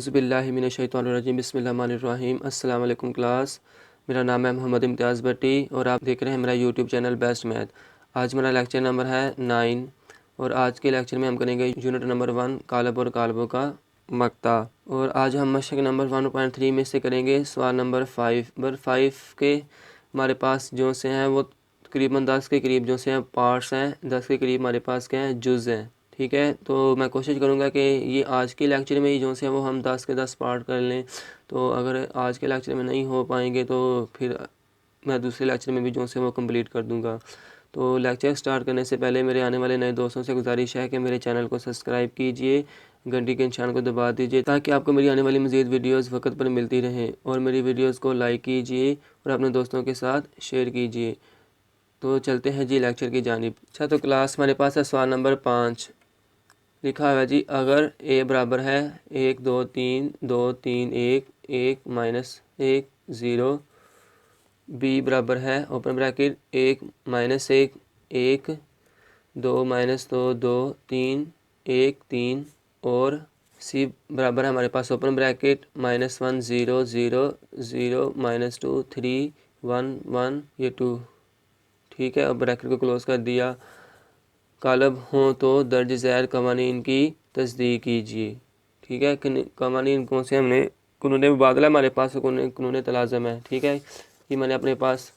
औज़ुबिल्लाहि मिनश्शैतानिर्रजीम बिस्मिल्लाहिर्रहमानिर्रहीम। अस्सलाम वालेकुम क्लास, मेरा नाम है मोहम्मद इम्तियाज़ भट्टी और आप देख रहे हैं मेरा यूट्यूब चैनल बेस्ट मैथ। आज मेरा लेक्चर नंबर है 9 और आज के लेक्चर में हम करेंगे यूनिट नंबर 1 कालब और कालबों का मक्ता। और आज हम मशक नंबर 1.3 में से करेंगे सवाल नंबर 5। नंबर 5 के हमारे पास जो से हैं वो तकरीबन 10 के करीब जो से हैं पार्ट्स हैं, 10 के करीब हमारे पास क्या हैं जुज़ हैं। ठीक है, तो मैं कोशिश करूँगा कि ये आज के लेक्चर में ही जो से वो हम 10 के 10 पार्ट कर लें। तो अगर आज के लेक्चर में नहीं हो पाएंगे तो फिर मैं दूसरे लेक्चर में भी जो से वो कंप्लीट कर दूँगा। तो लेक्चर स्टार्ट करने से पहले मेरे आने वाले नए दोस्तों से गुजारिश है कि मेरे चैनल को सब्सक्राइब कीजिए, घंटी के निशान को दबा दीजिए ताकि आपको मेरी आने वाली मज़ीद वीडियोस वक्त पर मिलती रहें। और मेरी वीडियोस को लाइक कीजिए और अपने दोस्तों के साथ शेयर कीजिए। तो चलते हैं जी लेक्चर की जानिब। अच्छा, तो क्लास हमारे पास है सवाल नंबर 5। लिखा हुआ जी, अगर ए बराबर है 1 2 3 2 3 1 1 -1 0, बी बराबर है ओपन ब्रैकेट 1 -1 1 2 -2 2 3 1 3 और सी बराबर है हमारे पास ओपन ब्रैकेट -1 0 0 0 -2 3 1 1 ये 2। ठीक है, अब ब्रैकेट को क्लोज कर दिया। कालब हों तो दर्ज ज़ैल कवानीन की तस्दीक कीजिए। ठीक है, कवानीन कौन से हमने कानून मुबादला हमारे पास कानून तलाज़म है। ठीक है, ये मैंने अपने पास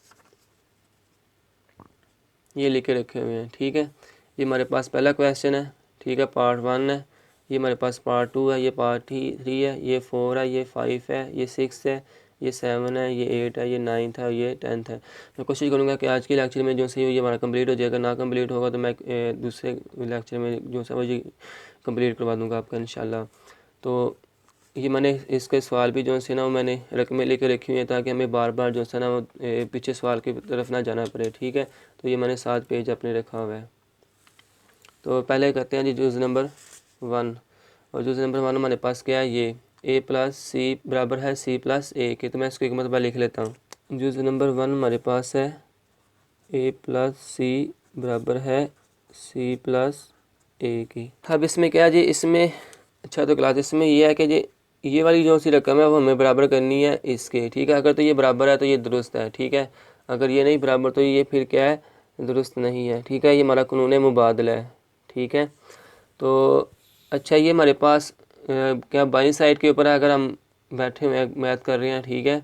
ये लिखे रखे हुए हैं। ठीक है, ये हमारे पास पहला क्वेश्चन है। ठीक है, पार्ट 1 है, ये हमारे पास पार्ट 2 है, ये पार्ट 3 है, ये 4 है, ये 5 है, ये 6 है, ये 7 है, ये 8 है, ये 9 है और ये 10 है। मैं कोशिश करूँगा कि आज के लेक्चर में जो सही हो ये हमारा कंप्लीट हो जाएगा। ना कंप्लीट होगा तो मैं दूसरे लेक्चर में जो सा ये कंप्लीट करवा दूँगा आपका इंशाल्लाह। तो ये मैंने इसके सवाल भी जो है ना वो मैंने रकमें लेकर रखी हुई हैं ताकि हमें बार बार जो है ना वो पीछे सवाल की तरफ ना जाना पड़े। ठीक है, तो ये मैंने 7 पेज अपने रखा हुआ है। तो पहले करते हैं जी जुज़ नंबर 1। और जुज़ नंबर 1 हमारे पास क्या है, ये a प्लस सी बराबर है c प्लस ए के। तो मैं इसको एक मरतबा लिख लेता हूँ। जुज़ नंबर 1 हमारे पास है a प्लस सी बराबर है c प्लस ए की। अब इसमें क्या है जी, इसमें अच्छा तो क्लास इसमें ये है कि ये वाली जो सी रकम है वो हमें बराबर करनी है इसके। ठीक है, अगर तो ये बराबर है तो ये दुरुस्त है। ठीक है, अगर ये नहीं बराबर तो ये फिर क्या है, दुरुस्त नहीं है। ठीक है, ये हमारा कानून मुबादला है। ठीक है, तो अच्छा ये हमारे पास क्या बाईं साइड के ऊपर है, अगर हम बैठे हुए मैथ कर रहे हैं। ठीक है,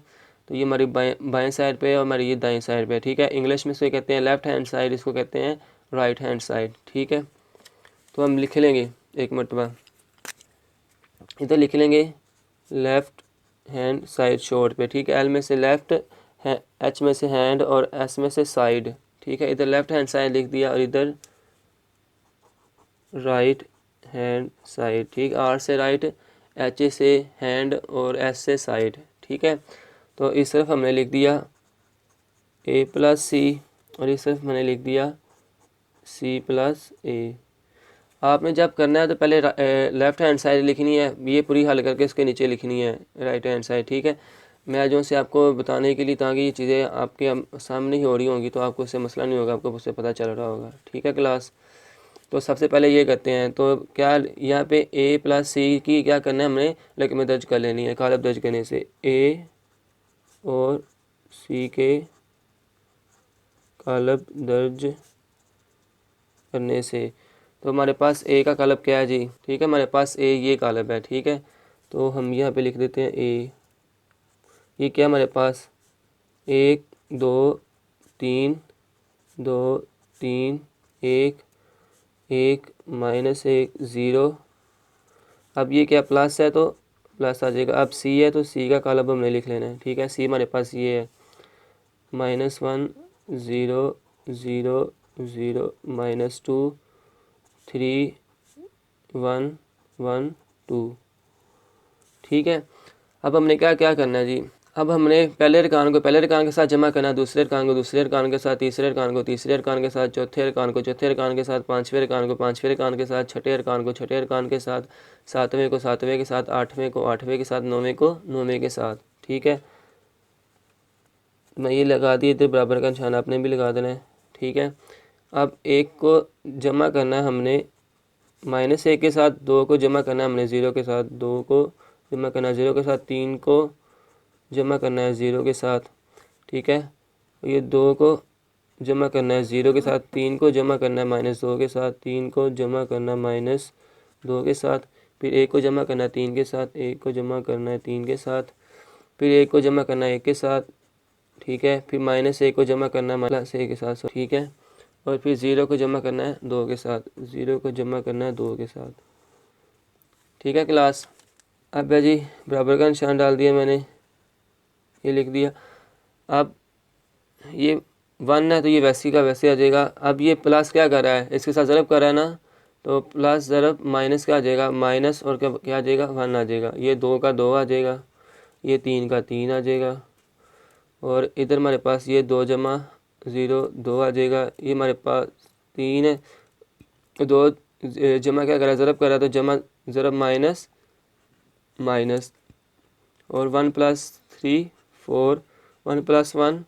तो ये हमारी बाएं साइड पे है और हमारी ये दाएं साइड पे है। ठीक है, इंग्लिश में इसको कहते हैं लेफ़्ट हैंड साइड, इसको कहते हैं राइट हैंड साइड। ठीक है, तो हम लिख लेंगे एक मरतबा, इधर लिख लेंगे लेफ़्ट हैंड साइड शॉर्ट पे। ठीक है, एल में से लेफ़्ट, एच में से हैंड और एस में से साइड। ठीक है, इधर लेफ़्ट हैंड साइड लिख दिया और इधर राइट हैंड साइड। ठीक, आर से राइट, एच से हैंड और एस से साइड। ठीक है, तो इस तरफ हमने लिख दिया ए प्लस सी और इस तरफ मैंने लिख दिया सी प्लस ए। आपने जब करना है तो पहले लेफ़्ट हैंड साइड लिखनी है, ये पूरी हल करके इसके नीचे लिखनी है राइट हैंड साइड। ठीक है, मैं जो से आपको बताने के लिए ताकि ये चीज़ें आपके सामने ही हो रही होंगी तो आपको उससे मसला नहीं होगा, आपको उससे पता चल रहा होगा। ठीक है क्लास, तो सबसे पहले ये करते हैं। तो क्या यहाँ पे ए प्लस सी की क्या करना है, हमने रकमें दर्ज कर लेनी है। कालब दर्ज करने से ए और सी के कालब दर्ज करने से तो हमारे पास ए का कालब क्या है जी। ठीक है, हमारे पास ए ये कालब है। ठीक है, तो हम यहाँ पे लिख देते हैं ए। ये क्या हमारे पास 1 2 3 2 3 1 1 -1 0। अब ये क्या प्लस है तो प्लस आ जाएगा। अब सी है तो सी का कालब हमने लिख लेना है। ठीक है, सी हमारे पास ये है -1 0 0 0 -2 3 1 1 2। ठीक है, अब हमने क्या क्या करना है जी, अब हमने पहले अरकान को पहले अरकान के साथ जमा करना है, दूसरे अरकान को दूसरे अरकान के साथ, तीसरे अरकान को तीसरे अरकान के साथ, चौथे अरकान को चौथे अरकान के साथ, पाँचवें अरकान को पाँचवें अरकान के साथ, छठे अरकान को छठे अरकान के साथ, सातवें को सातवें के साथ, आठवें को आठवें के साथ, नौवें को नौवें के साथ। ठीक है, मैं ये लगा दिए थे बराबर का निशान आपने भी लगा देना है। ठीक है, अब एक को जमा करना है हमने -1 के साथ, 2 को जमा करना है हमने 0 के साथ, 2 को जमा करना है 0 के साथ, 3 को जमा करना है 0 के साथ, ठीक है। ये 2 को जमा करना है 0 के साथ, 3 को जमा करना है -2 के साथ, 3 को जमा करना है -2 के साथ, फिर 1 को जमा करना है 3 के साथ, 1 को जमा करना है 3 के साथ, फिर 1 को जमा करना है 1 के साथ, ठीक है। फिर -1 को जमा करना है -1 के साथ, ठीक है। और फिर 0 को जमा करना है 2 के साथ, 0 को जमा करना है 2 के साथ, ठीक है क्लास। अब है जी बराबर का निशान डाल दिया मैंने, ये लिख दिया। अब ये 1 है तो ये वैसे का वैसे आ जाएगा। अब ये प्लस क्या कर रहा है, इसके साथ ज़रब कर रहा है ना, तो प्लस ज़रब माइनस क्या आ जाएगा, माइनस और क्या आ जाएगा, 1 आ जाएगा। ये 2 का 2 आ जाएगा, ये 3 का 3 आ जाएगा, और इधर हमारे पास ये 2 जमा 0 2 आ जाएगा। ये हमारे पास 3 है, 2 जमा क्या कर रहा है, ज़रब कर रहा है, तो जमा ज़रब माइनस माइनस, और 1 + 3 4, 1 + 1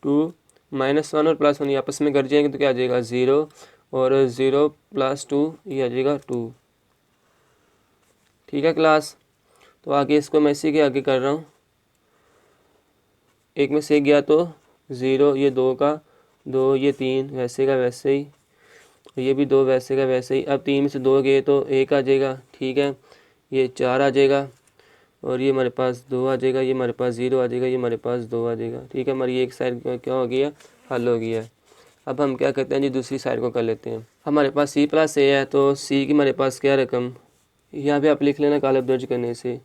2, -1 और +1 ये आपस में कट जाएंगे तो क्या आ जाएगा 0, और 0 + 2 ये आ जाएगा 2, ठीक है क्लास। तो आगे इसको मैं इसी के आगे कर रहा हूँ, एक में से गया तो 0, ये 2 का 2, ये 3 वैसे का वैसे ही, ये भी 2 वैसे का वैसे ही। अब 3 में से 2 गए तो 1 आ जाएगा, ठीक है। ये 4 आ जाएगा, और ये हमारे पास 2 आ जाएगा, ये हमारे पास 0 आ जाएगा, ये हमारे पास 2 आ जाएगा, ठीक है। हमारी एक साइड क्या हो गया, हल हो गया है। अब हम क्या करते हैं जी, दूसरी साइड को कर लेते हैं। हमारे पास C + A है, तो C की हमारे पास क्या रकम, यहाँ पे आप लिख लेना कालब दर्ज करने से,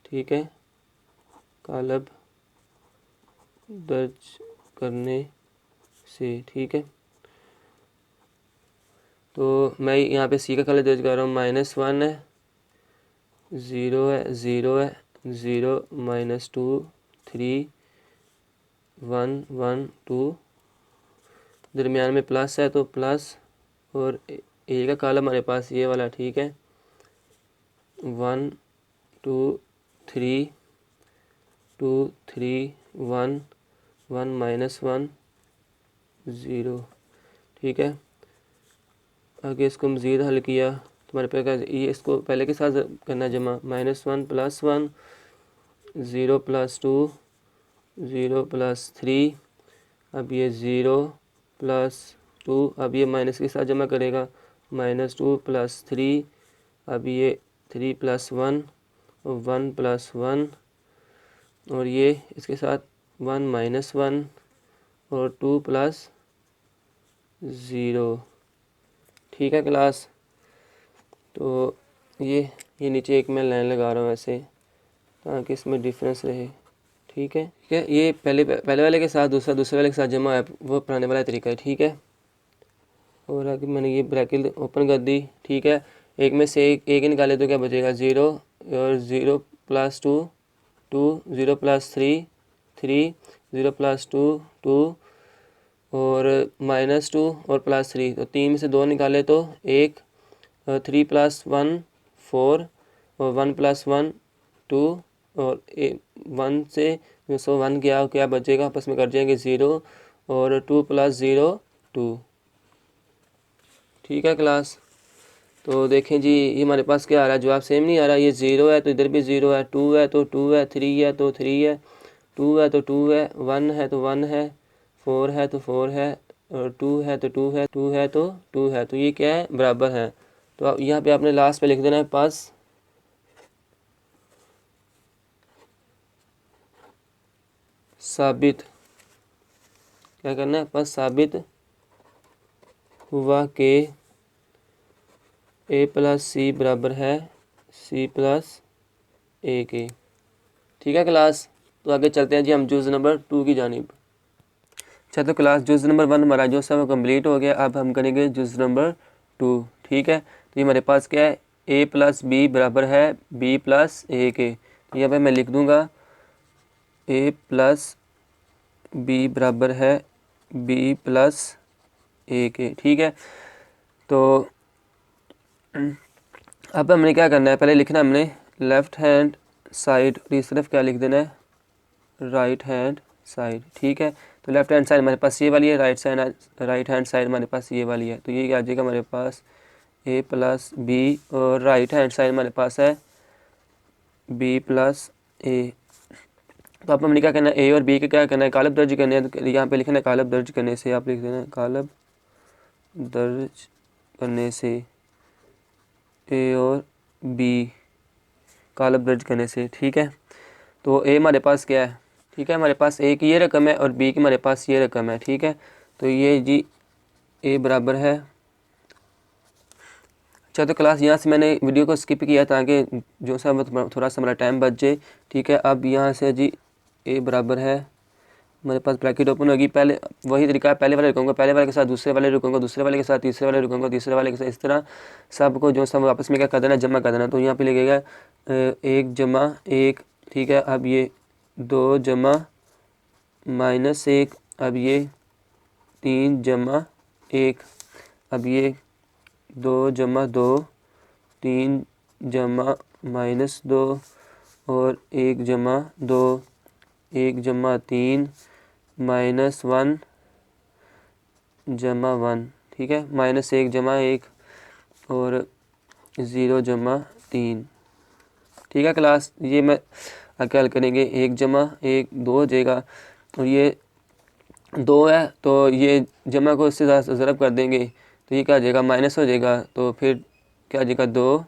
ठीक है, कालब दर्ज करने से, ठीक है। तो मैं यहाँ पे C का कालब दर्ज कर रहा हूँ, -1 है, 0 है, 0 है, 0 -2 3 1 1 2, दरमियान में प्लस है तो प्लस, और ए का कॉलम हमारे पास ये वाला, ठीक है, 1 2 3 2 3 1 1 -1 0, ठीक है। आगे इसको मज़ीद हल किया तो हमारे पास ये, इसको पहले के साथ करना जमा, -1 + 1 0 + 2 0 + 3, अब ये 0 + 2, अब ये माइनस के साथ जमा करेगा, -2 + 3, अब ये 3 + 1 1 + 1, और ये इसके साथ 1 -1 और 2 + 0, ठीक है क्लास। तो ये नीचे एक मैं लाइन लगा रहा हूँ ऐसे, ताकि इसमें डिफरेंस रहे, ठीक है। ठीक है, ये पहले वाले के साथ दूसरे वाले के साथ जमा है, वो पुराने वाला तरीका है, ठीक है। और आगे मैंने ये ब्रैकेट ओपन कर दी, ठीक है। एक में से एक निकाले तो क्या बचेगा 0, और 0 + 2 2, 0 + 3 3, 0 + 2 2, और -2 और +3, तो 3 में से 2 निकाले तो 1, 3 + 1 4, और 1 + 1 2, और 1 से 1 गया क्या बचेगा, आपस में कट जाएंगे 0, और 2 + 0 2, ठीक है क्लास। तो देखें जी, ये हमारे पास क्या आ रहा है, जवाब सेम नहीं आ रहा। ये 0 है तो इधर भी 0 है, 2 है तो 2 है, 3 है तो 3 है, 2 है तो 2 है, 1 है तो 1 है, 4 है तो 4 है, और 2 है तो 2 है, 2 है तो 2 है, तो ये क्या है, बराबर है। तो अब यहाँ पे आपने लास्ट पे लिख देना है पास साबित, क्या करना है, पास साबित हुआ कि A + C बराबर है C + A के, ठीक है क्लास। तो आगे चलते हैं जी हम जुज़ नंबर 2 की जानिब। अच्छा, तो क्लास जुज़ नंबर 1 हमारा जो सब कंप्लीट हो गया। अब हम करेंगे जुज़ नंबर 2, ठीक है। तो ये हमारे पास क्या है, A + B बराबर है B + A के। तो यहाँ पे मैं लिख दूँगा A + B बराबर है B + A के, ठीक है। तो अब हमने क्या करना है, पहले लिखना है हमने लेफ़्ट हैंड साइड, और इस तरफ क्या लिख देना है, राइट हैंड साइड, ठीक है। तो लेफ्ट हैंड साइड हमारे पास ये वाली है, राइट हैंड साइड हमारे पास ये वाली है। तो ये क्या आ जाएगा हमारे पास A + B, और राइट हैंड साइड हमारे पास है बी प्लस ए। तो अब हमने क्या करना है, ए और बी के क्या करना है, कालब दर्ज करने हैं। तो यहाँ पे लिखना है कालब दर्ज करने से, आप लिख देना कालब दर्ज करने से, ए और बी कालब दर्ज करने से। ठीक है, तो ए हमारे पास क्या है, ठीक है, हमारे पास ए की ये रकम है और बी की हमारे पास ये रकम है। ठीक है, तो ये जी ए बराबर है। अच्छा, तो क्लास यहाँ से मैंने वीडियो को स्किप किया ताकि जो सा थोड़ा सा हमारा टाइम बच जाए। ठीक है, अब यहाँ से जी ए बराबर है, हमारे पास ब्रैकेट ओपन होगी। पहले वही तरीका है, पहले वाले रुकूंगा, पहले वाले के साथ दूसरे वाले रुकूंगा, दूसरे वाले के साथ तीसरे वाले रुकूंगा, तीसरे वाले के साथ, इस तरह सबको जो सब आपस में क्या कर देना, जमा कर देना। तो यहाँ पे लिखेगा 1 जमा 1। ठीक है, अब ये 2 जमा -1, अब ये 3 जमा 1, अब ये 2 जमा 2, 3 जमा -2 और 1 जमा 2, 1 जमा 3 -1 जमा 1। ठीक है, -1 जमा 1 और 0 जमा 3। ठीक है क्लास, ये मैं आगे हल करेंगे। 1 जमा 1 2 हो जाएगा और ये 2 है तो ये जमा को इससे ज़रब कर देंगे तो ये क्या आ जाएगा, माइनस हो जाएगा। तो फिर क्या आ जाएगा, 2,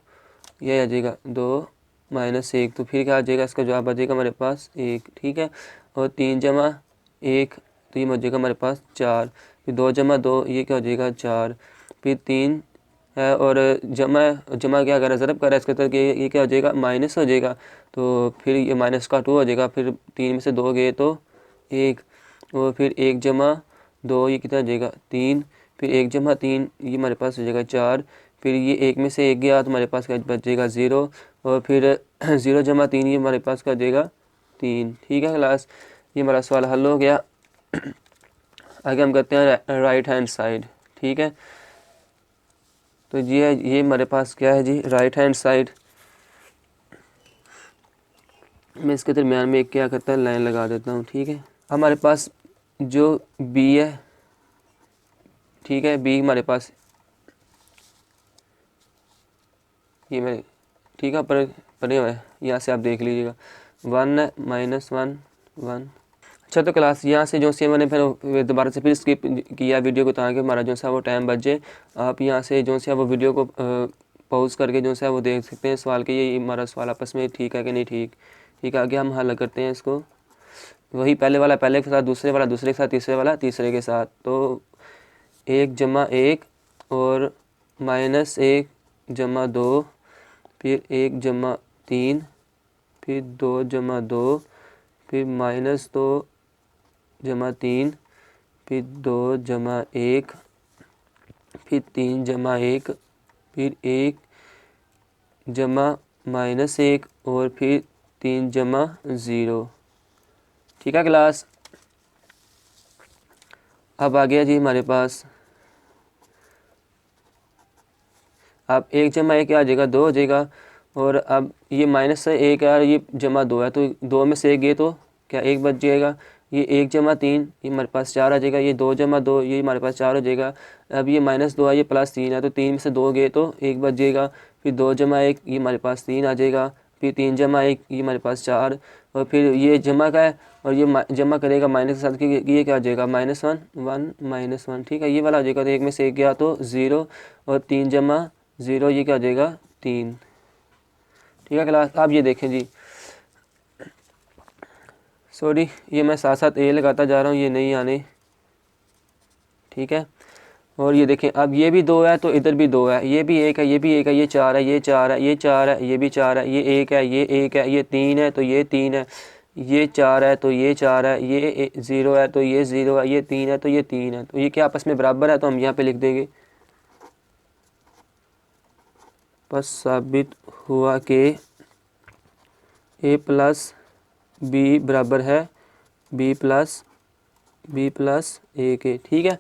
ये आ जाएगा 2 -1, तो फिर क्या आ जाएगा, इसका जवाब आ जाएगा हमारे पास 1। ठीक है, और 3 जमा 1 तो ये हो जाएगा हमारे पास 4, फिर 2 जमा 2 ये क्या हो जाएगा 4, फिर 3 है और जमा क्या करा, ज़रब करा इसके तरह ये क्या हो जाएगा, माइनस हो जाएगा। तो फिर ये माइनस का 2 हो जाएगा, फिर 3 में से 2 गए तो 1, और फिर 1 जमा 2 ये कितना हो जाएगा 3, फिर 1 जमा 3 ये हमारे पास हो जाएगा 4, फिर ये 1 में से 1 गया तो हमारे पास क्या बच जाएगा 0, और फिर 0 जमा 3 ये हमारे पास क्या जाएगा 3। ठीक है क्लास, ये हमारा सवाल हल हो गया। आगे हम करते हैं राइट हैंड साइड। ठीक है, तो ये हमारे पास क्या है जी, राइट हैंड साइड। मैं इसके दरम्यान में एक क्या करता है, लाइन लगा देता हूँ। ठीक है, हमारे पास जो बी है, ठीक है, बी हमारे पास ये मेरे, ठीक है, पढ़े हुए हैं, यहाँ से आप देख लीजिएगा 1 है, -1 1। अच्छा, तो क्लास यहाँ से जो से मैंने फिर दोबारा से फिर स्किप किया वीडियो को ताकि हमारा जो सा वो टाइम बच जाए। आप यहाँ से जो सा वो वीडियो को पॉज करके जो सा वो देख सकते हैं सवाल के, ये हमारा सवाल आपस में ठीक है कि नहीं ठीक। ठीक है, आगे हम हल करते हैं इसको, वही पहले वाला पहले के साथ, दूसरे वाला दूसरे के साथ, तीसरे वाला तीसरे के साथ। तो 1 जमा 1 और -1 जमा 2, फिर 1 जमा 3, फिर 2 जमा 2, फिर -2 जमा 3, फिर 2 जमा 1, फिर 3 जमा 1, फिर 1 जमा -1 और फिर 3 जमा 0। ठीक है क्लास, अब आ गया जी हमारे पास, अब 1 जमा 1 आ जाएगा 2 हो जाएगा, और अब ये -1 है, ये जमा 2 है, तो 2 में से 1 गए तो क्या 1 बच जाएगा। ये 1 जमा 3 ये हमारे पास 4 आ जाएगा, ये 2 जमा 2 ये हमारे पास 4 हो जाएगा। अब ये -2 है, ये +3 है, तो 3 में से 2 गए तो 1 बच जाएगा। फिर 2 जमा 1 ये हमारे पास 3 आ जाएगा, फिर 3 जमा 1 ये हमारे पास 4, और फिर ये जमा का है और ये जमा करेगा माइनस के साथ कि ये क्या आ जाएगा -1 1 -1। ठीक है, ये वाला आ जाएगा, तो 1 में से 1 गया तो 0, और 3 जमा 0 ये क्या आ जाएगा 3। ठीक है क्लास, आप ये देखें जी, सॉरी ये मैं साथ साथ ए लगाता जा रहा हूँ, ये नहीं आने। ठीक है, और ये देखें अब ये भी 2 है तो इधर भी 2 है, ये भी 1 है, ये भी 1 है, ये 4 है, ये 4 है, ये 4 है, ये भी 4 है, ये 1 है, ये 1 है, ये 3 है तो ये 3 है, ये 4 है तो ये 4 है, ये 0 है तो ये 0 है, ये 3 है तो ये 3 है, तो ये क्या आपस में बराबर है, तो हम यहाँ पे लिख देंगे बस साबित हुआ कि a प्लस बी बराबर है b प्लस a के। ठीक है,